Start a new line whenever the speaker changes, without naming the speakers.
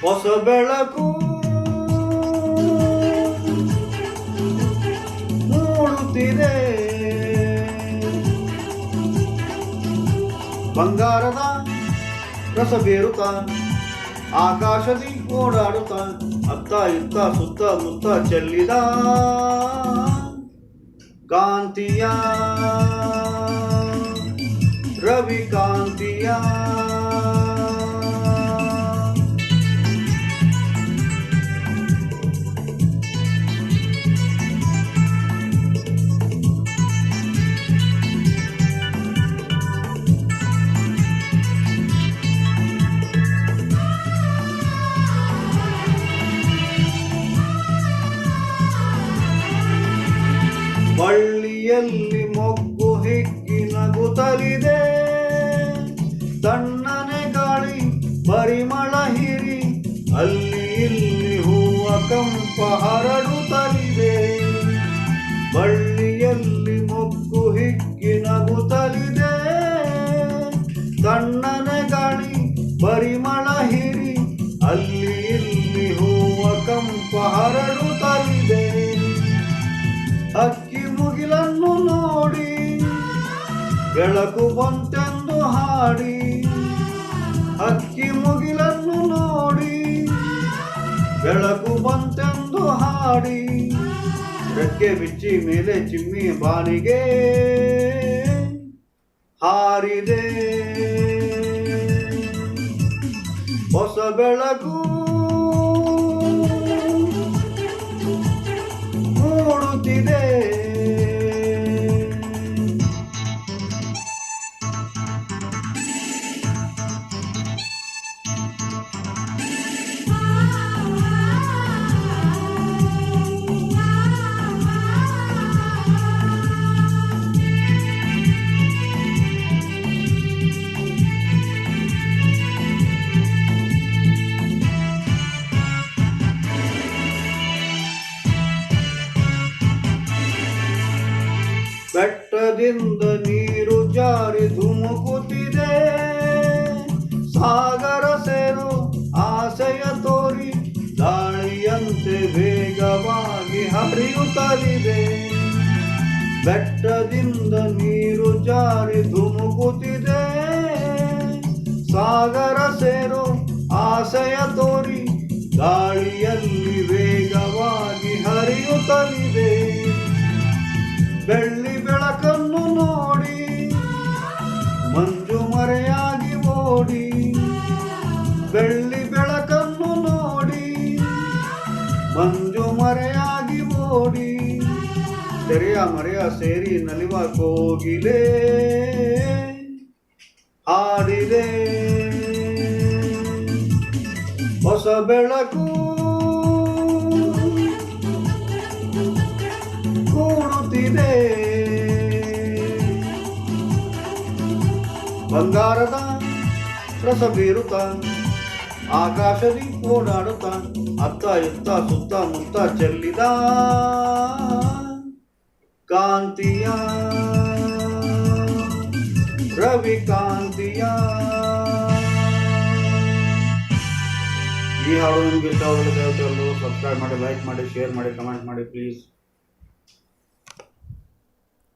ಹೊಸ ಬೆಳಕು ಮೂಡುತ್ತಿದೆ, ಬಂಗಾರದ ರಸ ಬೇರುತ್ತ ಆಕಾಶದಿ ಓಡಾಡುತ್ತ ಅತ್ತ ಇತ್ತ ಸುತ್ತ ಮುತ್ತ ಚೆಲ್ಲಿದ ಕಾಂತಿಯ ರವಿ ಕಾಂತಿಯ ಬಳ್ಳಿಯಲ್ಲಿ ಮೊಗ್ಗು ಹಿಗ್ಗಿ ನಗುತ್ತಲಿದೆ, ತಣ್ಣನೆ ಗಾಳಿ ಪರಿಮಳ ಹಿರಿ ಅಲ್ಲಿ ಇಲ್ಲಿ ಹೂವ ಕಂಪ ಹರಡುತ್ತಲಿದೆ. ಬಳ್ಳಿಯಲ್ಲಿ ಮೊಗ್ಗು ಹಿಗ್ಗಿ ನಗುತ್ತಲಿದೆ, ತಣ್ಣನೆ ಗಾಳಿ ಪರಿಮಳ ಹಿರಿ ಅಲ್ಲಿ ಇಲ್ಲಿ ಹೂವ ಕಂಪ ಹರಡುತ್ತಲಿದೆ. ಅಕ್ಕಿ ಮುಗಿಲನ್ನು ನೋಡಿ ಬೆಳಕು ಬಂತೆಂದು ಹಾಡಿ, ಅಕ್ಕಿ ಮುಗಿಲನ್ನು ನೋಡಿ ಬೆಳಕು ಬಂತೆಂದು ಹಾಡಿ, ರೆಕ್ಕೆ ಬಿಚ್ಚಿ ಮೇಲೆ ಚಿಮ್ಮಿ ಬಾನಿಗೆ ಹಾರಿದೆ. ಹೊಸ ಬೆಳಕು ಮೂಡುತ್ತಿದೆ. ಬೆಟ್ಟದಿಂದ ನೀರು ಜಾರಿ ಧುಮುಕುತ್ತಿದೆ, ಸಾಗರ ಸೇರು ಆಸೆಯ ತೋರಿ ಗಾಳಿಯಂತೆ ವೇಗವಾಗಿ ಹರಿಯುತ್ತಲಿದೆ. ಬೆಟ್ಟದಿಂದ ನೀರು ಜಾರಿ ಧುಮುಕುತ್ತಿದೆ, ಸಾಗರ ಸೇರು ಆಸೆಯ ತೋರಿ ಗಾಳಿಯಲ್ಲಿ ವೇಗವಾಗಿ ಹರಿಯುತ್ತಲಿದೆ. ಬೆಳ್ಳಿ ಬೆಳಕನ್ನು ನೋಡಿ ಮಂಜು ಮರೆಯಾಗಿ ಓಡಿ, ಬೆಳ್ಳಿ ಬೆಳಕನ್ನು ನೋಡಿ ಮಂಜು ಮರೆಯಾಗಿ ಓಡಿ, ತೆರೆಯ ಮರೆಯ ಸೇರಿ ನಲಿವ ಕೋಗಿಲೆ ಹಾಡಿದೆ. ಹೊಸ ಬೆಳಕು ಕೂಡುತ್ತಿದೆ, ಬಂಗಾರದ ರಸ ಬೀರುತ್ತ ಆಕಾಶದಿ ಓಡಾಡುತ್ತ ಅತ್ತ ಇತ್ತ ಸುತ್ತ ಮುತ್ತ ಚೆಲ್ಲಿದ ಕಾಂತಿಯ ರವಿ ಕಾಂತಿಯ. ಈ ಹಾಡು ನಿಮಗೆ ಇಷ್ಟವಾಗಲು ದಯವಿಟ್ಟು ಸಬ್ಸ್ಕ್ರೈಬ್ ಮಾಡಿ, ಲೈಕ್ ಮಾಡಿ, ಶೇರ್ ಮಾಡಿ, ಕಮೆಂಟ್ ಮಾಡಿ ಪ್ಲೀಸ್.